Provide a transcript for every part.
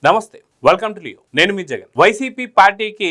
నమస్తే, welcome to Leo. నేను మీ Jagan. YCP పార్టీకి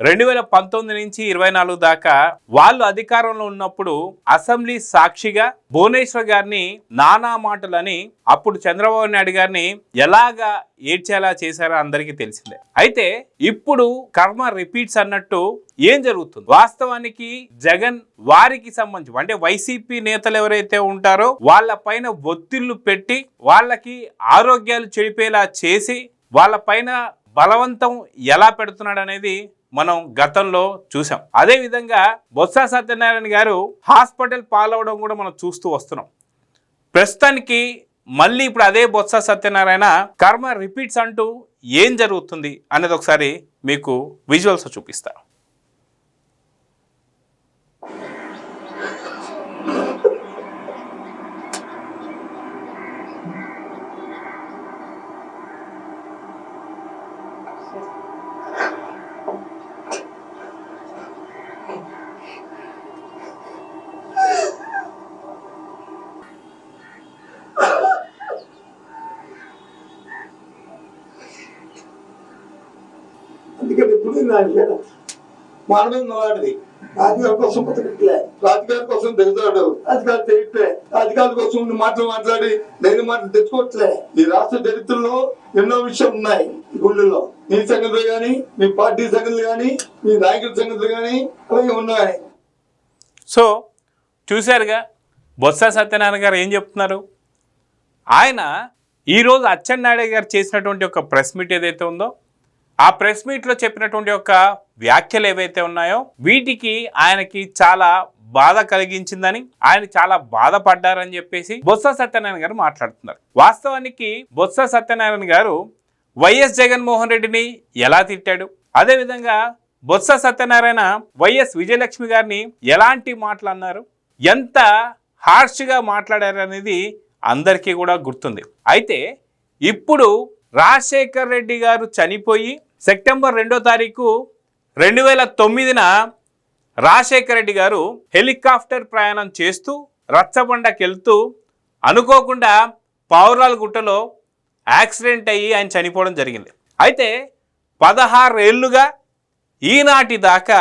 2019 నుంచి 24 దాకా వాళ్ళు అధికారంలో ఉన్నప్పుడు అసెంబ్లీ సాక్షిగా భువనేశ్వర్ గారిని నానా మాటలని అప్పుడు చంద్రబాబు నాయుడు గారిని ఎలాగా ఏడ్చేలా చేశారో అందరికీ తెలిసిందే. అయితే ఇప్పుడు కర్మ రిపీట్స్ అన్నట్టు ఏం జరుగుతుంది? వాస్తవానికి జగన్ వారికి సంబంధించి అంటే వైసీపీ నేతలు ఎవరైతే ఉంటారో వాళ్ళ పైన ఒత్తిళ్లు పెట్టి వాళ్ళకి ఆరోగ్యాలు చెడిపేలా చేసి వాళ్ళ పైన బలవంతం ఎలా పెడుతున్నాడు అనేది మనం గతంలో చూసాం. అదే విధంగా బొత్స సత్యనారాయణ గారు హాస్పిటల్ పాలవడం కూడా మనం చూస్తూ వస్తున్నాం. ప్రస్తుతానికి మళ్ళీ ఇప్పుడు అదే బొత్స సత్యనారాయణ కర్మ రిపీట్స్ అంటూ ఏం జరుగుతుంది అనేది ఒకసారి మీకు విజువల్స్ చూపిస్తా. అందుకని ఇప్పుడు మానవ వాడిది రాజకీయాల కోసం బతకట్లే, రాజకీయాల కోసం దిగుతాడు, అధికారులు చేయట్లే, అధికారుల కోసం మాటలు మాట్లాడి నేను మాటలు తెచ్చుకోవట్లే. ఈ రాష్ట్ర చరిత్రలో ఎన్నో విషయాలు ఉన్నాయి. గుళ్ళలో మీ సంగతులు కానీ, మీ పార్టీ సంగతులు కానీ, మీ నాయకుల సంగతులు కానీ అలాగే ఉన్నాయి. సో చూశారుగా బొత్స సత్యనారాయణ గారు ఏం చెప్తున్నారు. ఆయన ఈరోజు అచ్చెన్నాయుడు గారు చేసినటువంటి ఒక ప్రెస్ మీట్ ఏదైతే ఉందో ఆ ప్రెస్ మీట్లో చెప్పినటువంటి ఒక వ్యాఖ్యలు ఏవైతే ఉన్నాయో వీటికి ఆయనకి చాలా బాధ కలిగించిందని, ఆయన చాలా బాధపడ్డారని చెప్పేసి బొత్స సత్యనారాయణ గారు మాట్లాడుతున్నారు. వాస్తవానికి బొత్స సత్యనారాయణ గారు వైఎస్ జగన్మోహన్ రెడ్డిని ఎలా తిట్టాడు, అదేవిధంగా బొత్స సత్యనారాయణ వైఎస్ విజయలక్ష్మి గారిని ఎలాంటి మాటలు అన్నారు, ఎంత హార్ష్గా మాట్లాడారు అనేది అందరికీ కూడా గుర్తుంది. అయితే ఇప్పుడు రాజశేఖర్ రెడ్డి గారు చనిపోయి సెప్టెంబర్ 2వ తారీఖు 2009న రాజశేఖర్ రెడ్డి గారు హెలికాప్టర్ ప్రయాణం చేస్తూ రచ్చబండకి వెళ్తూ అనుకోకుండా పావురాల గుట్టలో యాక్సిడెంట్ అయ్యి ఆయన చనిపోవడం జరిగింది. అయితే 16 ఏళ్లుగా ఈనాటి దాకా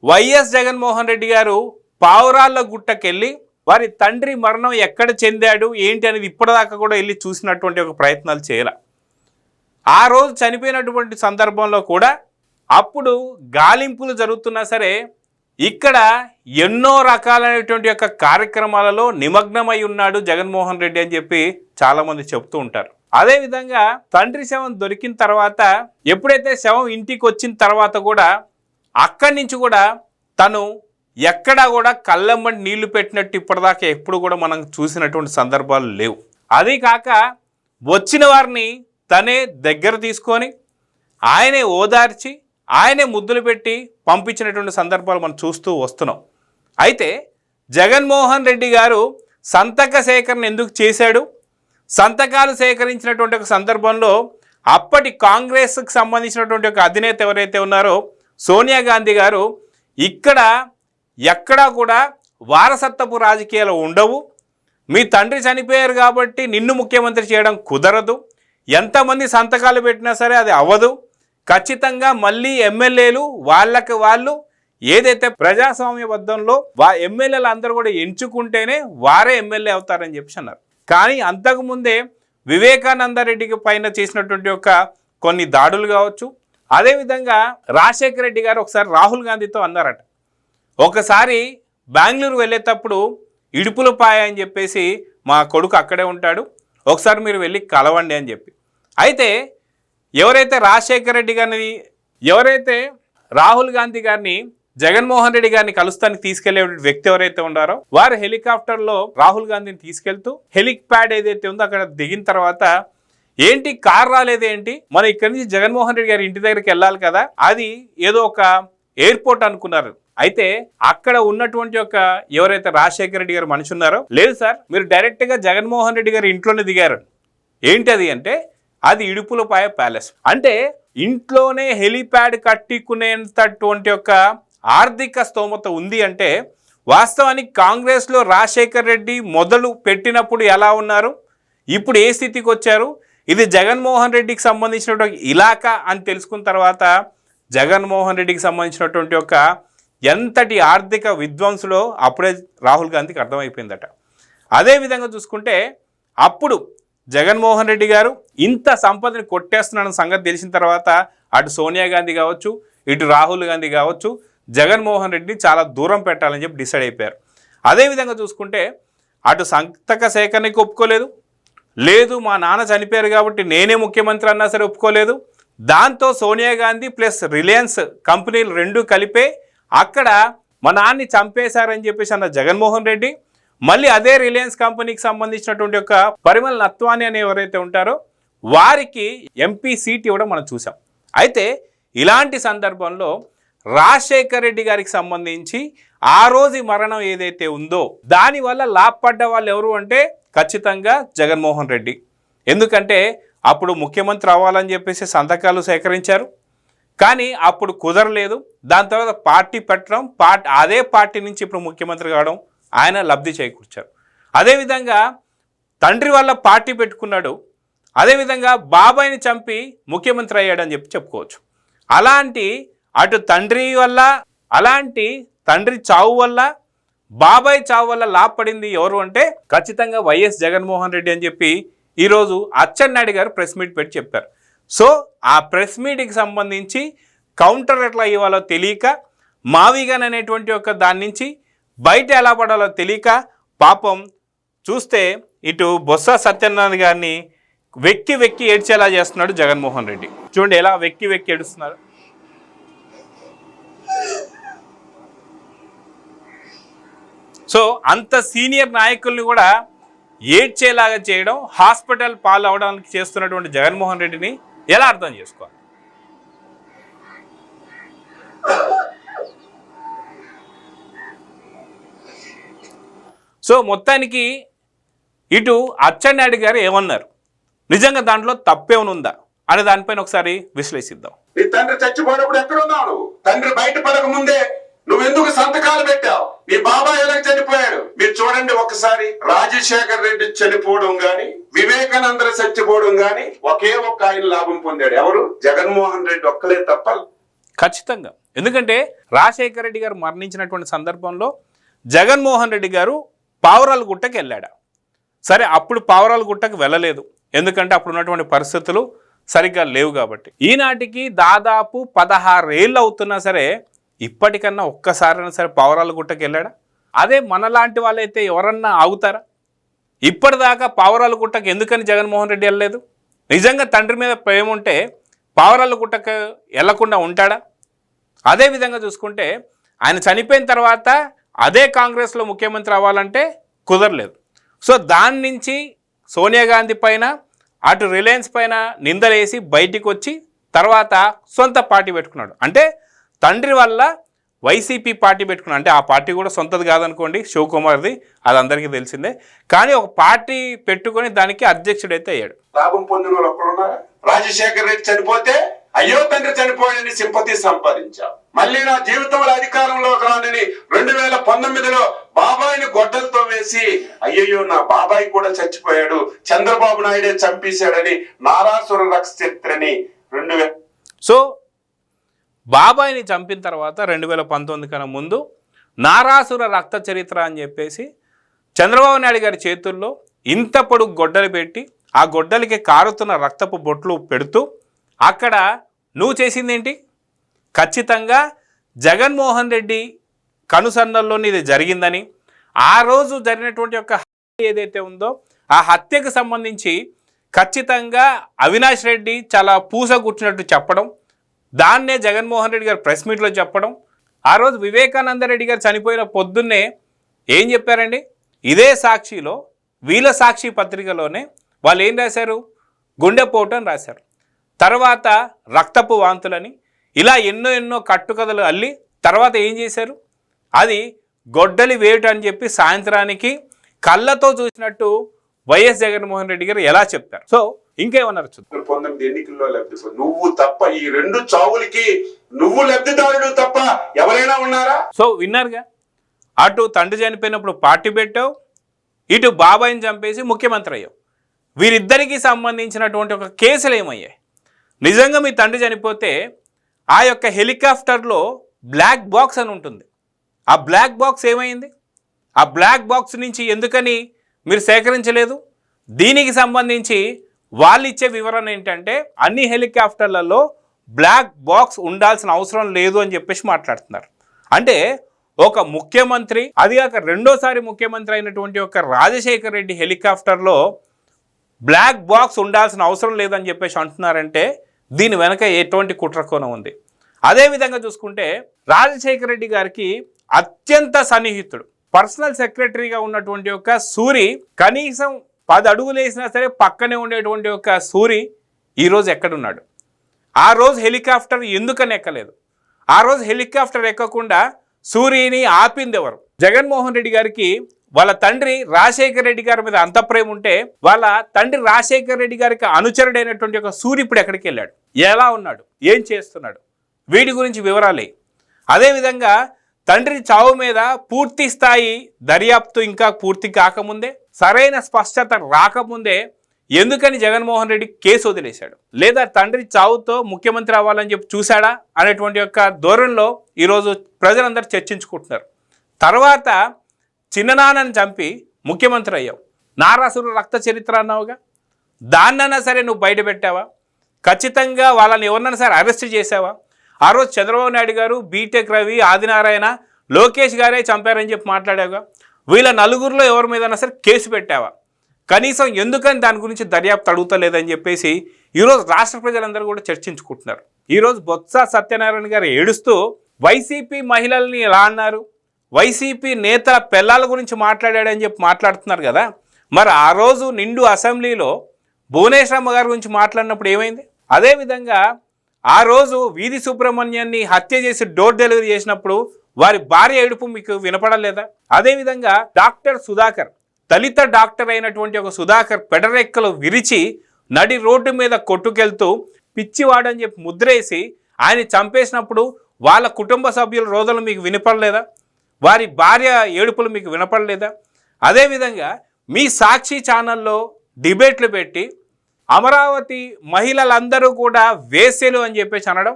వైఎస్ జగన్మోహన్ రెడ్డి గారు పావురాళ్ళ గుట్టకెళ్ళి వారి తండ్రి మరణం ఎక్కడ చెందాడు ఏంటి అనేది ఇప్పటిదాకా కూడా వెళ్ళి చూసినటువంటి ఒక ప్రయత్నాలు చేయాల. ఆ రోజు చనిపోయినటువంటి సందర్భంలో కూడా అప్పుడు గాలింపులు జరుగుతున్నా సరే ఇక్కడ ఎన్నో రకాలైనటువంటి యొక్క కార్యక్రమాలలో నిమగ్నమై ఉన్నాడు జగన్మోహన్ రెడ్డి అని చెప్పి చాలామంది చెప్తూ ఉంటారు. అదేవిధంగా తండ్రి శవం దొరికిన తర్వాత ఎప్పుడైతే శవం ఇంటికి వచ్చిన తర్వాత కూడా అక్కడి నుంచి కూడా తను ఎక్కడా కూడా కళ్ళమ్మటి నీళ్లు పెట్టినట్టు ఇప్పటిదాకా ఎప్పుడు కూడా మనం చూసినటువంటి సందర్భాలు లేవు. అది కాక వచ్చిన వారిని తనే దగ్గర తీసుకొని ఆయనే ఓదార్చి ఆయనే ముద్దులు పెట్టి పంపించినటువంటి సందర్భాలు మనం చూస్తూ వస్తున్నాం. అయితే జగన్మోహన్ రెడ్డి గారు సంతక సేకరణ ఎందుకు చేశాడు, సంతకాలు సేకరించినటువంటి ఒక సందర్భంలో అప్పటి కాంగ్రెస్కి సంబంధించినటువంటి ఒక అధినేత ఎవరైతే ఉన్నారో సోనియా గాంధీ గారు ఇక్కడ ఎక్కడా కూడా వారసత్వపు రాజకీయాలు ఉండవు, మీ తండ్రి చనిపోయారు కాబట్టి నిన్ను ముఖ్యమంత్రి చేయడం కుదరదు, ఎంతమంది సంతకాలు పెట్టినా సరే అది అవ్వదు, ఖచ్చితంగా మళ్ళీ ఎమ్మెల్యేలు వాళ్ళకి వాళ్ళు ఏదైతే ప్రజాస్వామ్యబద్ధంలో ఎమ్మెల్యేలు అందరూ కూడా ఎంచుకుంటేనే వారే ఎమ్మెల్యే అవుతారని చెప్పి అన్నారు. కానీ అంతకుముందే వివేకానంద రెడ్డికి పైన చేసినటువంటి ఒక కొన్ని దాడులు కావచ్చు, అదేవిధంగా రాజశేఖర రెడ్డి గారు ఒకసారి రాహుల్ గాంధీతో అన్నారట, ఒకసారి బెంగళూరు వెళ్ళేటప్పుడు ఇడుపులపాయ అని చెప్పేసి మా కొడుకు అక్కడే ఉంటాడు, ఒకసారి మీరు వెళ్ళి కలవండి అని చెప్పి. అయితే ఎవరైతే రాజశేఖర రెడ్డి గారిని ఎవరైతే రాహుల్ గాంధీ గారిని జగన్మోహన్ రెడ్డి గారిని కలుస్తానికి తీసుకెళ్లే వ్యక్తి ఎవరైతే ఉన్నారో వారు హెలికాప్టర్లో రాహుల్ గాంధీని తీసుకెళ్తూ హెలిప్యాడ్ ఏదైతే ఉందో అక్కడ దిగిన తర్వాత ఏంటి కార్ రాలేదేంటి, మనం ఇక్కడి నుంచి జగన్మోహన్ రెడ్డి గారి ఇంటి దగ్గరికి వెళ్ళాలి కదా, అది ఏదో ఒక ఎయిర్పోర్ట్ అనుకున్నారు. అయితే అక్కడ ఉన్నటువంటి ఒక ఎవరైతే రాజశేఖర రెడ్డి గారు మనిషి ఉన్నారో, లేదు సార్ మీరు డైరెక్ట్గా జగన్మోహన్ రెడ్డి గారి ఇంట్లోనే దిగారు. ఏంటి అది అంటే అది ఇడుపులపాయ ప్యాలెస్. అంటే ఇంట్లోనే హెలిప్యాడ్ కట్టుకునేటటువంటి ఒక ఆర్థిక స్తోమత ఉంది అంటే వాస్తవానికి కాంగ్రెస్లో రాజశేఖర్ రెడ్డి మొదలు పెట్టినప్పుడు ఎలా ఉన్నారు, ఇప్పుడు ఏ స్థితికి వచ్చారు, ఇది జగన్మోహన్ రెడ్డికి సంబంధించినటువంటి ఇలాకా అని తెలుసుకున్న తర్వాత జగన్మోహన్ రెడ్డికి సంబంధించినటువంటి ఒక ఎంతటి ఆర్థిక విద్వాంసులో అప్పుడే రాహుల్ గాంధీకి అర్థమైపోయిందట. అదేవిధంగా చూసుకుంటే అప్పుడు జగన్మోహన్ రెడ్డి గారు ఇంత సంపదని కొట్టేస్తున్నాడన్న సంగతి తెలిసిన తర్వాత అటు సోనియా గాంధీ కావచ్చు, ఇటు రాహుల్ గాంధీ కావచ్చు, జగన్మోహన్ రెడ్డిని చాలా దూరం పెట్టాలని చెప్పి డిసైడ్ అయిపోయారు. అదేవిధంగా చూసుకుంటే అటు సంతక సేకరణకి ఒప్పుకోలేదు, లేదు మా నాన్న చనిపోయారు కాబట్టి నేనే ముఖ్యమంత్రి అన్నా సరే ఒప్పుకోలేదు. దాంతో సోనియా గాంధీ ప్లస్ రిలయన్స్ కంపెనీలు రెండు కలిపే అక్కడ మా నాన్ని చంపేశారని చెప్పేసి అన్న జగన్మోహన్ రెడ్డి మళ్ళీ అదే రిలయన్స్ కంపెనీకి సంబంధించినటువంటి ఒక పరిమళ నత్వాని అని ఎవరైతే ఉంటారో వారికి ఎంపీ సీట్ ఇవ్వడం మనం చూసాం. అయితే ఇలాంటి సందర్భంలో రాజశేఖర్ రెడ్డి గారికి సంబంధించి ఆ రోజు మరణం ఏదైతే ఉందో దానివల్ల లాభపడ్డ వాళ్ళు ఎవరు అంటే ఖచ్చితంగా జగన్మోహన్ రెడ్డి. ఎందుకంటే అప్పుడు ముఖ్యమంత్రి అవ్వాలని చెప్పేసి సంతకాలు సేకరించారు, కానీ అప్పుడు కుదరలేదు. దాని తర్వాత పార్టీ పెట్టడం, అదే పార్టీ నుంచి ఇప్పుడు ముఖ్యమంత్రి కావడం, ఆయన లబ్ధి చేకూర్చారు. అదేవిధంగా తండ్రి వల్ల పార్టీ పెట్టుకున్నాడు, అదేవిధంగా బాబాయిని చంపి ముఖ్యమంత్రి అయ్యాడని చెప్పి చెప్పుకోవచ్చు. అలాంటి అటు తండ్రి చావు వల్ల బాబాయ్ చావు వల్ల లాభపడింది ఎవరు అంటే ఖచ్చితంగా వైఎస్ జగన్మోహన్ రెడ్డి అని చెప్పి ఈరోజు అచ్చెన్నాయుడు గారు ప్రెస్ మీట్ పెట్టి చెప్పారు. సో ఆ ప్రెస్ మీట్కి సంబంధించి కౌంటర్ ఎట్లా ఇవ్వాలో తెలియక, మావిగన్ అనేటువంటి ఒక దాని నుంచి బయట ఎలా పడాలో తెలియక పాపం చూస్తే ఇటు బొత్స సత్యనారాయణ గారిని వెక్కి వెక్కి ఏడ్చేలా చేస్తున్నాడు జగన్మోహన్ రెడ్డి. చూడండి ఎలా వెక్కి వెక్కి ఏడుస్తున్నారు. సో అంత సీనియర్ నాయకుల్ని కూడా ఏడ్చేలాగా చేయడం, హాస్పిటల్ పాలు అవడానికి చేస్తున్నటువంటి జగన్మోహన్ రెడ్డిని ఎలా అర్థం చేసుకోవాలి? సో మొత్తానికి ఇటు అచ్చెన్నాయుడు గారు ఏమన్నారు, నిజంగా దాంట్లో తప్పేమనుందా అనే దానిపైన ఒకసారి విశ్లేషిద్దాం. నీ తండ్రి చచ్చిపోయినప్పుడు ఎక్కడ ఉన్నావు నువ్వు? తండ్రి బయట పడక ముందే నువ్వెందుకు సంతకాలు పెట్టావు? నీ బాబాయ్ ఎలా చనిపోయాడు? మీరు చూడండి ఒకసారి. రాజశేఖర్ రెడ్డి చనిపోవడం గాని, వివేకానంద చచ్చిపోవడం గాని ఒకే ఒక్క ఆయన లాభం పొందాడు. ఎవరు? జగన్మోహన్ రెడ్డి ఒక్కలే తప్ప. ఖచ్చితంగా. ఎందుకంటే రాజశేఖర్ రెడ్డి గారు మరణించినటువంటి సందర్భంలో జగన్మోహన్ రెడ్డి గారు పావురాల గుట్టకి వెళ్ళాడు. సరే, అప్పుడు పావురాల గుట్టకు వెళ్ళలేదు, ఎందుకంటే అప్పుడు ఉన్నటువంటి పరిస్థితులు సరిగ్గా లేవు కాబట్టి. ఈనాటికి దాదాపు 16 ఏళ్ళు అవుతున్నా సరే ఇప్పటికన్నా ఒక్కసారైనా సరే పావురాల గుట్టకి వెళ్ళాడా? అదే మనలాంటి వాళ్ళైతే ఎవరన్నా ఆగుతారా? ఇప్పటిదాకా పావురాల గుట్టకు ఎందుకని జగన్మోహన్ రెడ్డి వెళ్ళలేదు? నిజంగా తండ్రి మీద ప్రేమ ఉంటే పావురాల గుట్టకు వెళ్లకుండా ఉంటాడా? అదేవిధంగా చూసుకుంటే ఆయన చనిపోయిన తర్వాత అదే కాంగ్రెస్లో ముఖ్యమంత్రి అవ్వాలంటే కుదరలేదు. సో దాని నుంచి సోనియా గాంధీ పైన, అటు రిలయన్స్ పైన నిందలేసి బయటికి వచ్చి తర్వాత సొంత పార్టీ పెట్టుకున్నాడు. అంటే తండ్రి వల్ల వైసీపీ పార్టీ పెట్టుకున్నాడు. అంటే ఆ పార్టీ కూడా సొంతది కాదనుకోండి, శివకుమార్ది, అది అందరికీ తెలిసిందే. కానీ ఒక పార్టీ పెట్టుకొని దానికి అధ్యక్షుడైతే అయ్యాడు. లాభం పొందిన వాళ్ళు ఒక్కడున్నారా? రాజశేఖర్ రెడ్డి చనిపోతే అయ్యో తండ్రి చనిపోయాడని సింపతి సంపాదించావు. మళ్ళీ నా జీవితంలో అధికారంలోకి రానని 2019లో బాబాయిని గొడ్డలతో వేసి అయ్యయ్యో నా బాబాయ్ కూడా చచ్చిపోయాడు, చంద్రబాబు నాయుడే చంపేశాడని నారాసుర రక్షిత్రని 2000. సో బాబాయిని చంపిన తర్వాత 2019 కన్నా ముందు నారాసుర రక్త చరిత్ర అని చెప్పేసి చంద్రబాబు నాయుడు గారి చేతుల్లో ఇంత పొడుగు గొడ్డలు పెట్టి ఆ గొడ్డలికి కారుతున్న రక్తపు బొట్లు పెడుతూ అక్కడ నువ్వు చేసిందేంటి? ఖచ్చితంగా జగన్మోహన్ రెడ్డి కనుసన్నల్లోని ఇది జరిగిందని, ఆ రోజు జరిగినటువంటి ఒక హత్య ఏదైతే ఉందో ఆ హత్యకు సంబంధించి ఖచ్చితంగా అవినాష్ రెడ్డి చాలా పూసగుచ్చినట్టు చెప్పడం, దాన్నే జగన్మోహన్ రెడ్డి గారు ప్రెస్ మీట్లో చెప్పడం. ఆ రోజు వివేకానంద రెడ్డి గారు చనిపోయిన పొద్దున్నే ఏం చెప్పారండి? ఇదే సాక్షిలో, వీళ్ళ సాక్షి పత్రికలోనే వాళ్ళు ఏం రాశారు? గుండెపోటు అని రాశారు. తర్వాత రక్తపు వాంతులని, ఇలా ఎన్నో కట్టుకథలు అల్లి తర్వాత ఏం చేశారు? అది గొడ్డలి వేటు అని చెప్పి సాయంత్రానికి కళ్ళతో చూసినట్టు వైఎస్ జగన్మోహన్ రెడ్డి గారు ఎలా చెప్తారు? సో ఇంకేమన్నారు చూద్దాం. 19 ఎన్నికల్లో లబ్ధి నువ్వు తప్ప, ఈ 2 చావులకి నువ్వు లబ్ధిదారుడు తప్ప ఎవరైనా ఉన్నారా? సో విన్నారుగా, అటు తండ్రి చనిపోయినప్పుడు పార్టీ పెట్టావు, ఇటు బాబాయిని చంపేసి ముఖ్యమంత్రి అయ్యావు. వీరిద్దరికీ సంబంధించినటువంటి ఒక కేసులు ఏమయ్యాయి? నిజంగా మీ తండ్రి చనిపోతే ఆ యొక్క హెలికాప్టర్లో బ్లాక్ బాక్స్ అని ఉంటుంది. ఆ బ్లాక్ బాక్స్ ఏమైంది? ఆ బ్లాక్ బాక్స్ నుంచి ఎందుకని మీరు సేకరించలేదు? దీనికి సంబంధించి వాళ్ళు ఇచ్చే వివరణ ఏంటంటే అన్ని హెలికాప్టర్లలో బ్లాక్ బాక్స్ ఉండాల్సిన అవసరం లేదు అని చెప్పేసి మాట్లాడుతున్నారు. అంటే ఒక ముఖ్యమంత్రి, అది కాక రెండోసారి ముఖ్యమంత్రి అయినటువంటి ఒక రాజశేఖర రెడ్డి హెలికాప్టర్లో బ్లాక్ బాక్స్ ఉండాల్సిన అవసరం లేదని చెప్పేసి అంటున్నారంటే దీని వెనక ఎటువంటి కుట్రకోణం ఉంది? అదేవిధంగా చూసుకుంటే రాజశేఖర రెడ్డి గారికి అత్యంత సన్నిహితుడు, పర్సనల్ సెక్రటరీగా ఉన్నటువంటి ఒక సూరి, కనీసం 10 అడుగులు వేసినా సరే పక్కనే ఉండేటువంటి ఒక సూరి ఈరోజు ఎక్కడున్నాడు? ఆ రోజు హెలికాప్టర్ ఎందుకని ఎక్కలేదు? ఆ రోజు హెలికాప్టర్ ఎక్కకుండా సూరిని ఆపింది ఎవరు? జగన్మోహన్ రెడ్డి గారికి వాళ్ళ తండ్రి రాజశేఖర రెడ్డి గారి మీద అంత ప్రేమ ఉంటే వాళ్ళ తండ్రి రాజశేఖర రెడ్డి గారికి అనుచరుడైనటువంటి ఒక సూరి ఇప్పుడు ఎక్కడికి వెళ్ళాడు? ఎలా ఉన్నాడు? ఏం చేస్తున్నాడు? వీటి గురించి వివరాలే. అదేవిధంగా తండ్రి చావు మీద పూర్తి స్థాయి దర్యాప్తు ఇంకా పూర్తి కాకముందే, సరైన స్పష్టత రాకముందే ఎందుకని జగన్మోహన్ రెడ్డి కేసు వదిలేశాడు? లేదా తండ్రి చావుతో ముఖ్యమంత్రి అవ్వాలని చెప్పి చూశాడా అనేటువంటి యొక్క ధోరణిలో ఈరోజు ప్రజలందరూ చర్చించుకుంటున్నారు. తర్వాత చిన్ననాన్నని చంపి ముఖ్యమంత్రి అయ్యావు, నారాసురు రక్త చరిత్ర అన్నావుగా, దాన్నైనా సరే నువ్వు బయట పెట్టావా? ఖచ్చితంగా వాళ్ళని ఎవరినైనా సరే అరెస్ట్ చేసావా? ఆ రోజు చంద్రబాబు నాయుడు గారు, బీటెక్ రవి, ఆదినారాయణ, లోకేష్ గారే చంపారని చెప్పి మాట్లాడావుగా. వీళ్ళ నలుగురిలో ఎవరి మీదైనా సరే కేసు పెట్టావా? కనీసం ఎందుకని దాని గురించి దర్యాప్తు అడుగుతలేదని చెప్పేసి ఈరోజు రాష్ట్ర ప్రజలందరూ కూడా చర్చించుకుంటున్నారు. ఈరోజు బొత్స సత్యనారాయణ గారు ఏడుస్తూ వైసీపీ మహిళల్ని ఎలా అన్నారు, వైసీపీ నేతల పెళ్ళాల గురించి మాట్లాడాడని చెప్పి మాట్లాడుతున్నారు కదా. మరి ఆ రోజు నిండు అసెంబ్లీలో భువనేశ్వరమ్మ గారి గురించి మాట్లాడినప్పుడు ఏమైంది? అదేవిధంగా ఆ రోజు వీధి సుబ్రహ్మణ్యాన్ని హత్య చేసి డోర్ డెలివరీ చేసినప్పుడు వారి భార్య ఏడుపు మీకు వినపడలేదా? అదేవిధంగా డాక్టర్ సుధాకర్, దళిత డాక్టర్ అయినటువంటి ఒక సుధాకర్ పెడరెక్కలు విరిచి నడి రోడ్డు మీద కొట్టుకెళ్తూ పిచ్చివాడని చెప్పి ముద్రేసి ఆయన చంపేసినప్పుడు వాళ్ళ కుటుంబ సభ్యుల రోదనలు మీకు వినపడలేదా? వారి భార్య ఏడుపులు మీకు వినపడలేదా? అదేవిధంగా మీ సాక్షి ఛానల్లో డిబేట్లు పెట్టి అమరావతి మహిళలందరూ కూడా వేసేలు అని చెప్పేసి అనడం,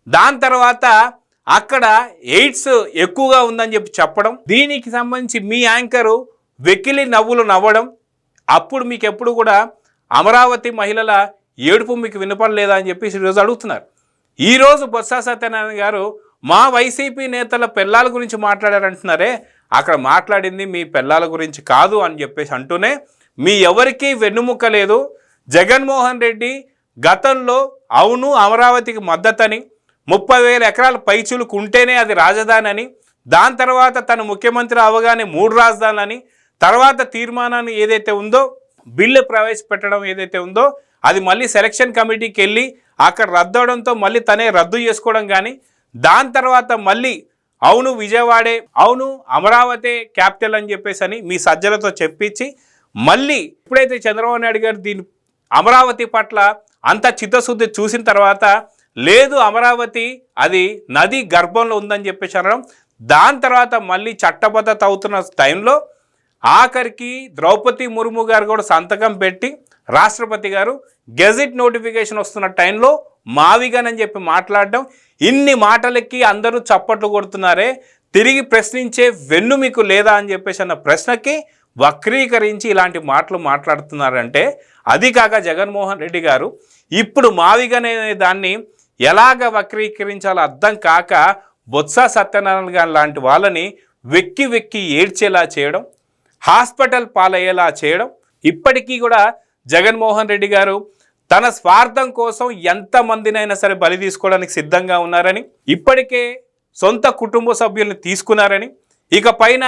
దాని తర్వాత అక్కడ ఎయిడ్స్ ఎక్కువగా ఉందని చెప్పి చెప్పడం, దీనికి సంబంధించి మీ యాంకరు వెకిలి నవ్వులు నవ్వడం, అప్పుడు మీకు ఎప్పుడు కూడా అమరావతి మహిళల ఏడుపు మీకు వినపడలేదా అని చెప్పేసి ఈరోజు అడుగుతున్నారు. ఈరోజు బొత్స సత్యనారాయణ గారు మా వైసీపీ నేతల పెళ్ళాల గురించి మాట్లాడారంటున్నారే, అక్కడ మాట్లాడింది మీ పెళ్ళాల గురించి కాదు అని చెప్పేసి అంటూనే మీ ఎవరికీ వెన్నుముక్క లేదు. జగన్మోహన్ రెడ్డి గతంలో అవును అమరావతికి మద్దతని, 30,000 ఎకరాల పైచులకు ఉంటేనే అది రాజధాని అని, దాని తర్వాత తను ముఖ్యమంత్రి అవగానే 3 రాజధానులని, తర్వాత తీర్మానాన్ని ఏదైతే ఉందో బిల్లు ప్రవేశపెట్టడం ఏదైతే ఉందో అది మళ్ళీ సెలక్షన్ కమిటీకి వెళ్ళి అక్కడ రద్దు అవడంతో మళ్ళీ తనే రద్దు చేసుకోవడం, కానీ దాని తర్వాత మళ్ళీ అవును విజయవాడే, అవును అమరావతి క్యాపిటల్ అని చెప్పేసి అని మీ సజ్జలతో చెప్పించి మళ్ళీ ఇప్పుడైతే చంద్రబాబు నాయుడు గారు దీని అమరావతి పట్ల అంత చిత్తశుద్ధి చూసిన తర్వాత లేదు అమరావతి అది నది గర్భంలో ఉందని చెప్పేసి అనడం, దాని తర్వాత మళ్ళీ చట్టబద్ధత అవుతున్న టైంలో ఆఖరికి ద్రౌపది ముర్ము గారు కూడా సంతకం పెట్టి రాష్ట్రపతి గారు గెజిట్ నోటిఫికేషన్ వస్తున్న టైంలో మావిగానని చెప్పి మాట్లాడడం, ఇన్ని మాటలకి అందరూ చప్పట్లు కొడుతున్నారే, తిరిగి ప్రశ్నించే వెన్ను మీకు లేదా అని చెప్పేసి అన్న ప్రశ్నకి వక్రీకరించి ఇలాంటి మాటలు మాట్లాడుతున్నారంటే, అది కాక జగన్మోహన్ రెడ్డి గారు ఇప్పుడు మావిగానే దాన్ని ఎలాగ వక్రీకరించాలో అర్థం కాక బొత్స సత్యనారాయణ గారు లాంటి వాళ్ళని వెక్కి వెక్కి ఏడ్చేలా చేయడం, హాస్పిటల్ పాలయ్యేలా చేయడం, ఇప్పటికీ కూడా జగన్మోహన్ రెడ్డి గారు తన స్వార్థం కోసం ఎంతమందినైనా సరే బలి తీసుకోవడానికి సిద్ధంగా ఉన్నారని, ఇప్పటికే సొంత కుటుంబ సభ్యుల్ని తీసుకున్నారని, ఇక పైన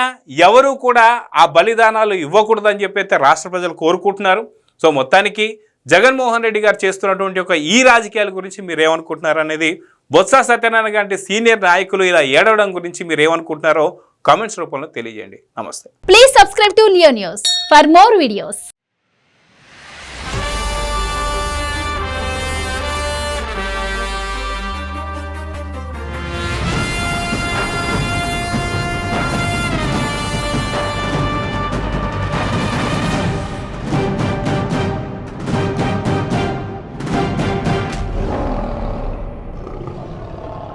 ఎవరు కూడా ఆ బలిదానాలు ఇవ్వకూడదని చెప్పి అయితే రాష్ట్ర ప్రజలు కోరుకుంటున్నారు. సో మొత్తానికి జగన్మోహన్ రెడ్డి గారు చేస్తున్నటువంటి ఒక ఈ రాజకీయాల గురించి మీరేమనుకుంటున్నారు అనేది, బొత్స సత్యనారాయణ గారి సీనియర్ నాయకులు ఇలా ఏడవడం గురించి మీరేమనుకుంటున్నారో కామెంట్స్ రూపంలో తెలియజేయండి. నమస్తే. Please subscribe to Leo news for more videos.